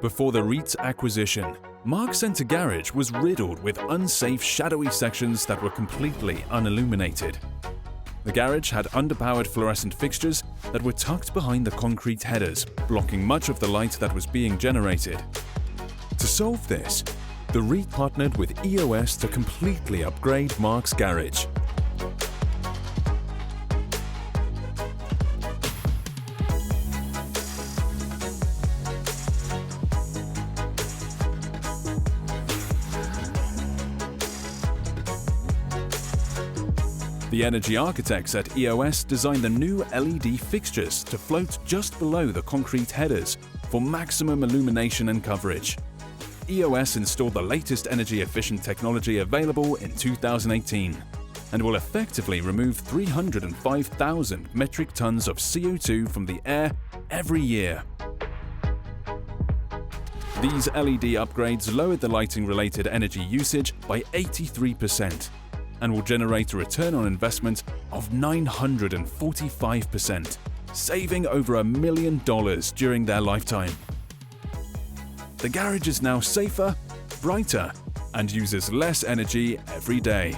Before the REIT's acquisition, Mark Center Garage was riddled with unsafe, shadowy sections that were completely unilluminated. The garage had underpowered fluorescent fixtures that were tucked behind the concrete headers, blocking much of the light that was being generated. To solve this, the REIT partnered with EOS to completely upgrade Mark's garage. The energy architects at EOS designed the new LED fixtures to float just below the concrete headers for maximum illumination and coverage. EOS installed the latest energy-efficient technology available in 2018 and will effectively remove 305,000 metric tons of CO2 from the air every year. These LED upgrades lowered the lighting-related energy usage by 83%. And will generate a return on investment of 945%, saving over $1 million during their lifetime. The garage is now safer, brighter, and uses less energy every day.